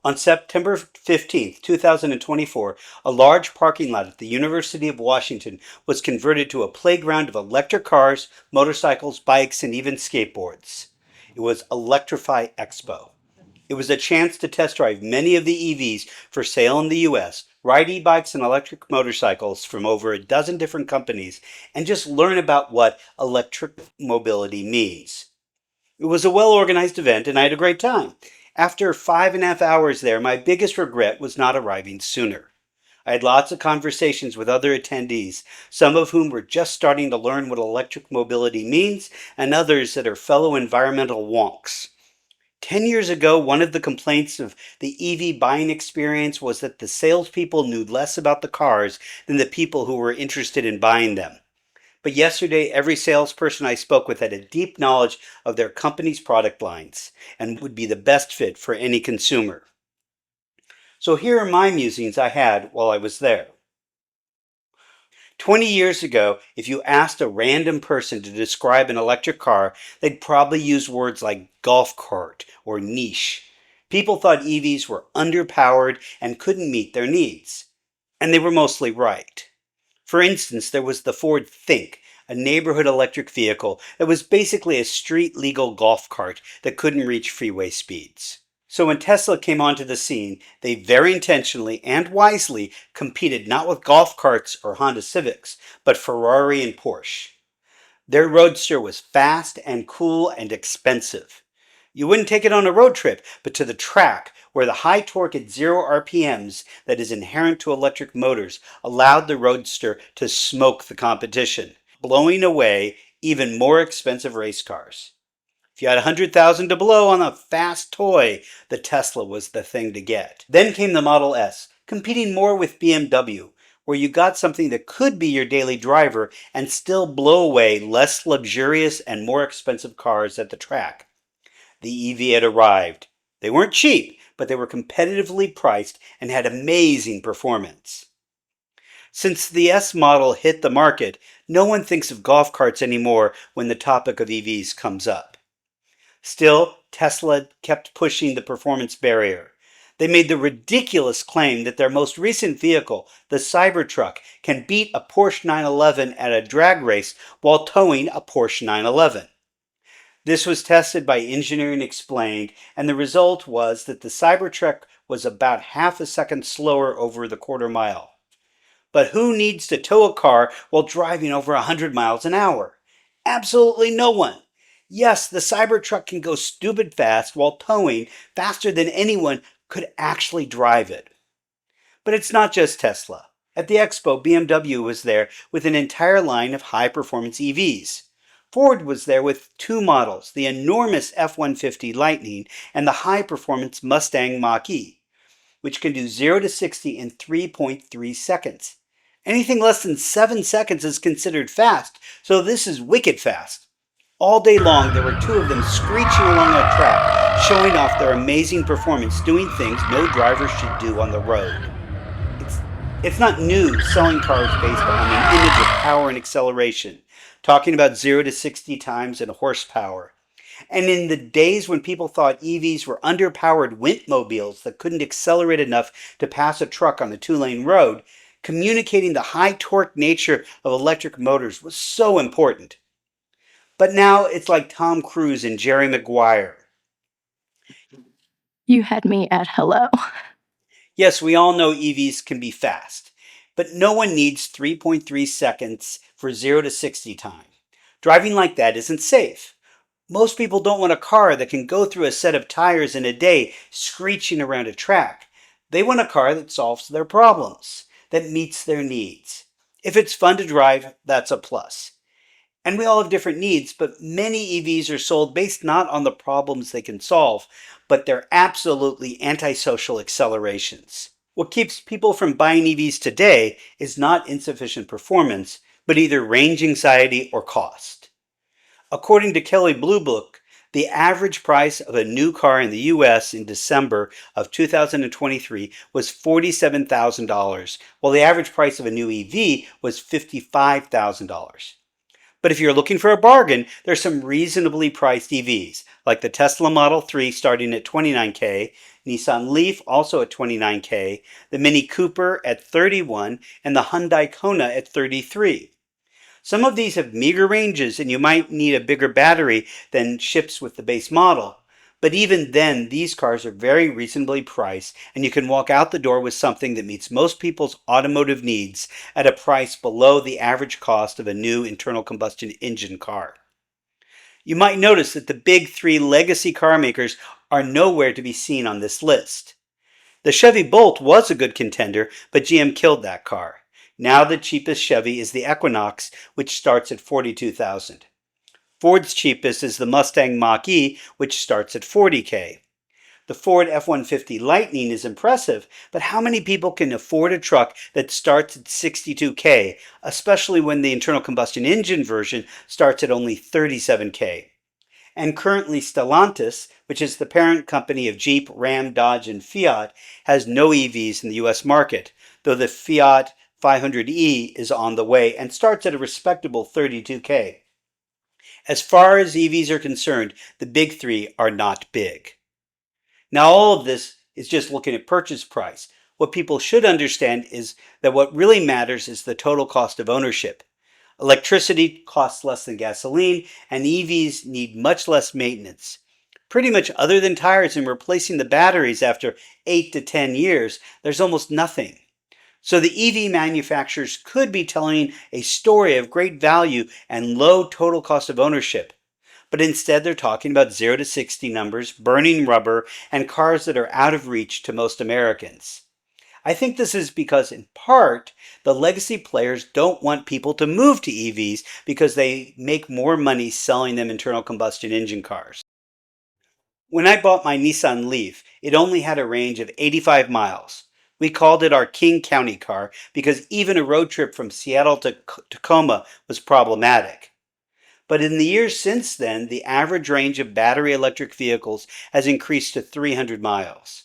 On September 15th, 2024, a large parking lot at the University of Washington was converted to a playground of electric cars, motorcycles, bikes, and even skateboards. It was Electrify Expo. It was a chance to test drive many of the EVs for sale in the US, ride e-bikes and electric motorcycles from over a dozen different companies, and just learn about what electric mobility means. It was a well-organized event and I had a great time. After 5.5 hours there, my biggest regret was not arriving sooner. I had lots of conversations with other attendees, some of whom were just starting to learn what electric mobility means, and others that are fellow environmental wonks. 10 years ago, one of the complaints of the EV buying experience was that the salespeople knew less about the cars than the people who were interested in buying them. But yesterday, every salesperson I spoke with had a deep knowledge of their company's product lines and would be the best fit for any consumer. So here are my musings I had while I was there. 20 years ago, if you asked a random person to describe an electric car, they'd probably use words like golf cart or niche. People thought EVs were underpowered and couldn't meet their needs. And they were mostly right. For instance, there was the Ford Think, a neighborhood electric vehicle that was basically a street-legal golf cart that couldn't reach freeway speeds. So when Tesla came onto the scene, they very intentionally and wisely competed not with golf carts or Honda Civics, but Ferrari and Porsche. Their Roadster was fast and cool and expensive. You wouldn't take it on a road trip, but to the track, where the high torque at 0 RPMs that is inherent to electric motors allowed the Roadster to smoke the competition, blowing away even more expensive race cars. If you had 100,000 to blow on a fast toy, the Tesla was the thing to get. Then came the Model S, competing more with BMW, where you got something that could be your daily driver and still blow away less luxurious and more expensive cars at the track. The EV had arrived. They weren't cheap, but they were competitively priced and had amazing performance. Since the S model hit the market, no one thinks of golf carts anymore when the topic of EVs comes up. Still, Tesla kept pushing the performance barrier. They made the ridiculous claim that their most recent vehicle, the Cybertruck, can beat a Porsche 911 at a drag race while towing a Porsche 911. This was tested by Engineering Explained, and the result was that the Cybertruck was about half a second slower over the quarter mile. But who needs to tow a car while driving over 100 miles an hour? Absolutely no one. Yes, the Cybertruck can go stupid fast while towing faster than anyone could actually drive it. But it's not just Tesla. At the expo, BMW was there with an entire line of high-performance EVs. Ford was there with two models, the enormous F-150 Lightning and the high-performance Mustang Mach-e, which can do 0 to 60 in 3.3 seconds. Anything less than 7 seconds is considered fast, so this is wicked fast. All day long, there were two of them screeching along a track, showing off their amazing performance, doing things no driver should do on the road. It's not new selling cars based on an image of power and acceleration, talking about 0 to 60 times in horsepower. And in the days when people thought EVs were underpowered windmobiles that couldn't accelerate enough to pass a truck on a two-lane road, communicating the high torque nature of electric motors was so important. But now it's like Tom Cruise and Jerry Maguire. You had me at hello. Yes, we all know EVs can be fast, but no one needs 3.3 seconds for 0 to 60 time. Driving like that isn't safe. Most people don't want a car that can go through a set of tires in a day screeching around a track. They want a car that solves their problems, that meets their needs. If it's fun to drive, that's a plus. And we all have different needs, but many EVs are sold based not on the problems they can solve, but their absolutely antisocial accelerations. What keeps people from buying EVs today is not insufficient performance, but either range anxiety or cost. According to Kelley Blue Book, the average price of a new car in the US in December of 2023 was $47,000, while the average price of a new EV was $55,000. But if you're looking for a bargain, there's some reasonably priced EVs, like the Tesla Model 3 starting at $29K, Nissan Leaf also at 29K, the Mini Cooper at 31, and the Hyundai Kona at 33. Some of these have meager ranges and you might need a bigger battery than ships with the base model. But even then, these cars are very reasonably priced and you can walk out the door with something that meets most people's automotive needs at a price below the average cost of a new internal combustion engine car. You might notice that the big three legacy car makers are nowhere to be seen on this list. The Chevy Bolt was a good contender, but GM killed that car. Now the cheapest Chevy is the Equinox, which starts at $42,000. Ford's cheapest is the Mustang Mach-E, which starts at $40K. The Ford F-150 Lightning is impressive, but how many people can afford a truck that starts at $62K, especially when the internal combustion engine version starts at only $37K? And currently Stellantis, which is the parent company of Jeep, Ram, Dodge, and Fiat, has no EVs in the US market, though the Fiat 500e is on the way and starts at a respectable $32K. As far as EVs are concerned, the big three are not big. Now, all of this is just looking at purchase price. What people should understand is that what really matters is the total cost of ownership. Electricity costs less than gasoline, and EVs need much less maintenance. Pretty much other than tires and replacing the batteries after 8 to 10 years, there's almost nothing. So the EV manufacturers could be telling a story of great value and low total cost of ownership. But instead they're talking about 0 to 60 numbers, burning rubber, and cars that are out of reach to most Americans. I think this is because, in part, the legacy players don't want people to move to EVs because they make more money selling them internal combustion engine cars. When I bought my Nissan Leaf, it only had a range of 85 miles. We called it our King County car because even a road trip from Seattle to Tacoma was problematic. But in the years since then, the average range of battery electric vehicles has increased to 300 miles.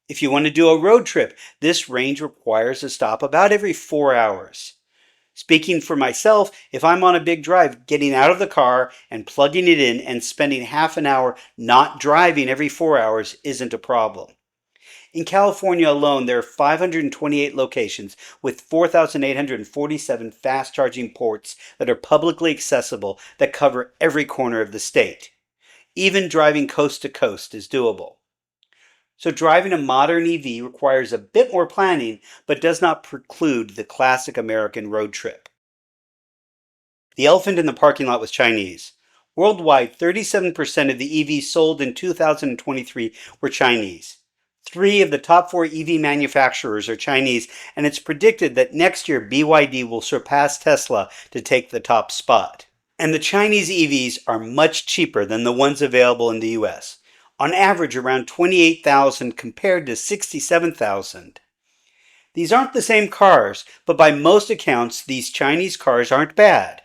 If you want to do a road trip, this range requires a stop about every 4 hours. Speaking for myself, if I'm on a big drive, getting out of the car and plugging it in and spending half an hour not driving every 4 hours isn't a problem. In California alone, there are 528 locations with 4,847 fast charging ports that are publicly accessible that cover every corner of the state. Even driving coast to coast is doable. So driving a modern EV requires a bit more planning, but does not preclude the classic American road trip. The elephant in the parking lot was Chinese. Worldwide, 37% of the EVs sold in 2023 were Chinese. 3 of the top 4 EV manufacturers are Chinese, and it's predicted that next year BYD will surpass Tesla to take the top spot. And the Chinese EVs are much cheaper than the ones available in the US. On average around $28,000 compared to $67,000. These aren't the same cars, but by most accounts, these Chinese cars aren't bad.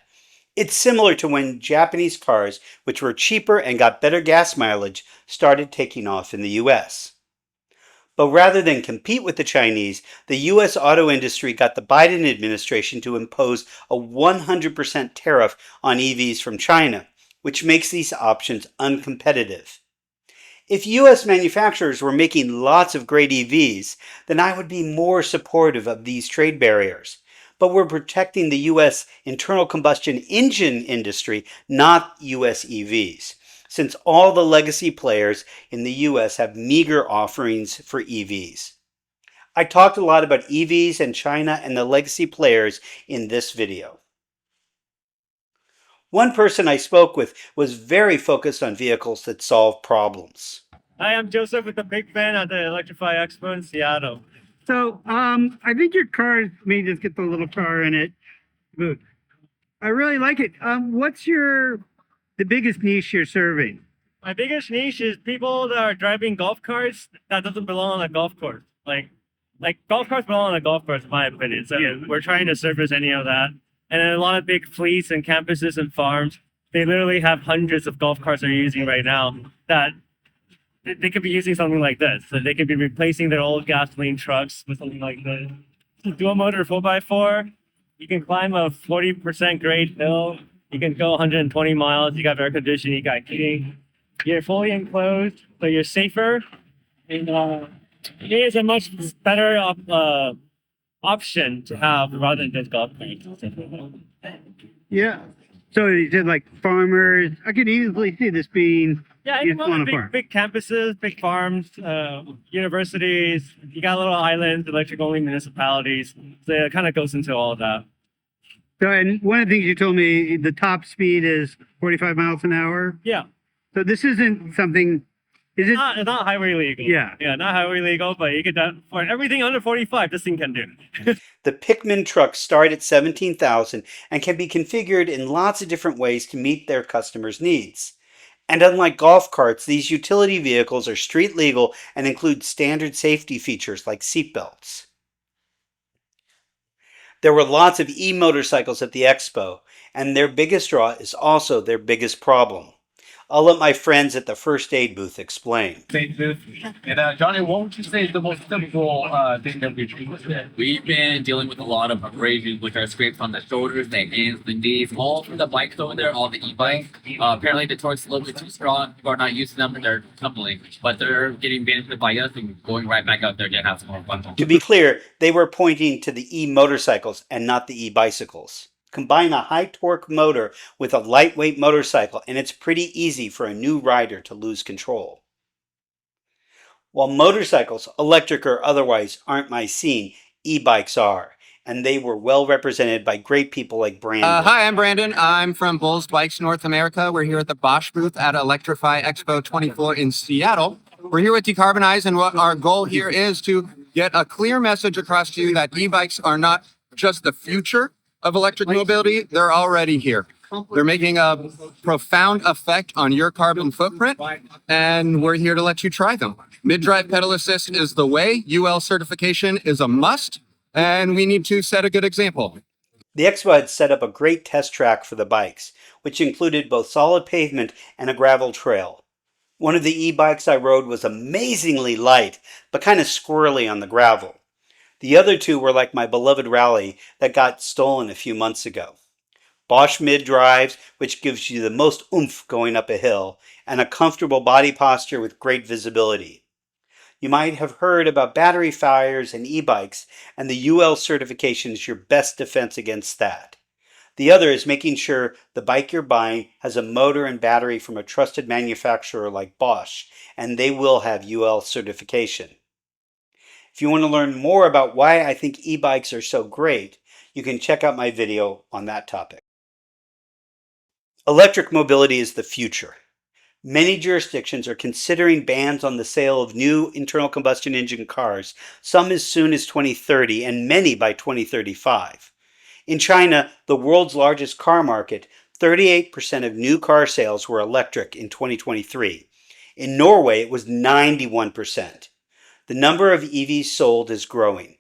It's similar to when Japanese cars, which were cheaper and got better gas mileage, started taking off in the US. But rather than compete with the Chinese, the US auto industry got the Biden administration to impose a 100% tariff on EVs from China, which makes these options uncompetitive. If US manufacturers were making lots of great EVs, then I would be more supportive of these trade barriers. But we're protecting the US internal combustion engine industry, not US EVs, since all the legacy players in the US have meager offerings for EVs. I talked a lot about EVs and China and the legacy players in this video. One person I spoke with was very focused on vehicles that solve problems. Hi, I'm Joseph with the Big Fan at the Electrify Expo in Seattle. So, I think your car may just get the little car in it. Good. I really like it. What's the biggest niche you're serving? My biggest niche is people that are driving golf carts that doesn't belong on a golf course. Like golf carts belong on a golf course, in my opinion. So Yeah. we're trying to service any of that. And then a lot of big fleets and campuses and farms, they literally have hundreds of golf carts they're using right now that they could be using something like this. So they could be replacing their old gasoline trucks with something like this. Dual motor 4x4. You can climb a 40% grade hill. You can go 120 miles. You got air conditioning. You got heating. You're fully enclosed, so you're safer. And it is a much better option to have rather than just golf carts. Yeah. So you said like farmers. I could easily see this being Yeah, used anyone on a with farm. big campuses, big farms, universities. You got little islands, electric-only municipalities. So it kind of goes into all of that. So, and one of the things you told me, the top speed is 45 miles an hour. Yeah, So this isn't something. Is it? it's not highway legal. Yeah. Yeah, not highway legal, but you get that for everything under 45. This thing can do. The Pikmin trucks start at $17,000 and can be configured in lots of different ways to meet their customers' needs. And unlike golf carts, these utility vehicles are street legal and include standard safety features like seatbelts. There were lots of e-motorcycles at the expo, and their biggest draw is also their biggest problem. I'll let my friends at the first aid booth explain. And Johnny, what would you say is the most typical thing that we've dealing with? We've been dealing with a lot of abrasions, which are scrapes on the shoulders, the hands, the knees, all from the bikes over there, all the e-bikes. Apparently the torque's a little bit too strong. People are not using them and they're tumbling, but they're getting benefited by us and going right back out there to have some more fun. To be clear, they were pointing to the e-motorcycles and not the e-bicycles. Combine a high torque motor with a lightweight motorcycle and it's pretty easy for a new rider to lose control. While motorcycles, electric or otherwise, aren't my scene, e-bikes are, and they were well represented by great people like Brandon. Hi, I'm Brandon. I'm from Bulls Bikes North America. We're here at the Bosch booth at Electrify Expo 24 in Seattle. We're here with Decarbonize, and what our goal here is to get a clear message across to you that e-bikes are not just the future of electric mobility, they're already here. They're making a profound effect on your carbon footprint, and we're here to let you try them. Mid-drive pedal assist is the way. UL certification is a must, and we need to set a good example. The expo had set up a great test track for the bikes, which included both solid pavement and a gravel trail. One of the e-bikes I rode was amazingly light, but kind of squirrely on the gravel. The other two were like my beloved Rally that got stolen a few months ago. Bosch mid-drives, which gives you the most oomph going up a hill, and a comfortable body posture with great visibility. You might have heard about battery fires and e-bikes, and the UL certification is your best defense against that. The other is making sure the bike you're buying has a motor and battery from a trusted manufacturer like Bosch, and they will have UL certification. If you want to learn more about why I think e-bikes are so great, you can check out my video on that topic. Electric mobility is the future. Many jurisdictions are considering bans on the sale of new internal combustion engine cars, some as soon as 2030 and many by 2035. In China, the world's largest car market, 38% of new car sales were electric in 2023. In Norway, it was 91%. The number of EVs sold is growing.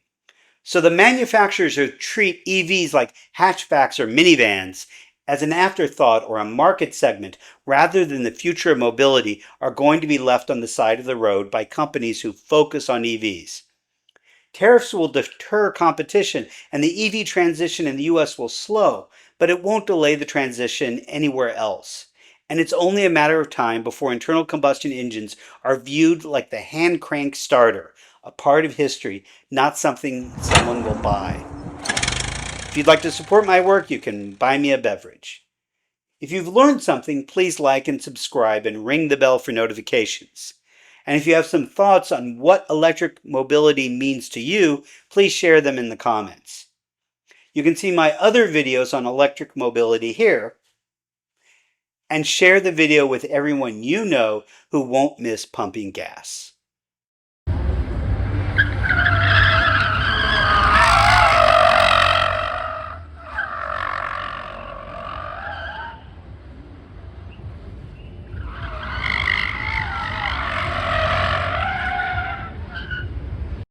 So the manufacturers who treat EVs like hatchbacks or minivans as an afterthought or a market segment rather than the future of mobility are going to be left on the side of the road by companies who focus on EVs. Tariffs will deter competition and the EV transition in the US will slow, but it won't delay the transition anywhere else. And it's only a matter of time before internal combustion engines are viewed like the hand crank starter, a part of history, not something someone will buy. If you'd like to support my work, you can buy me a beverage. If you've learned something, please like and subscribe and ring the bell for notifications. And if you have some thoughts on what electric mobility means to you, please share them in the comments. You can see my other videos on electric mobility here, and share the video with everyone you know who won't miss pumping gas.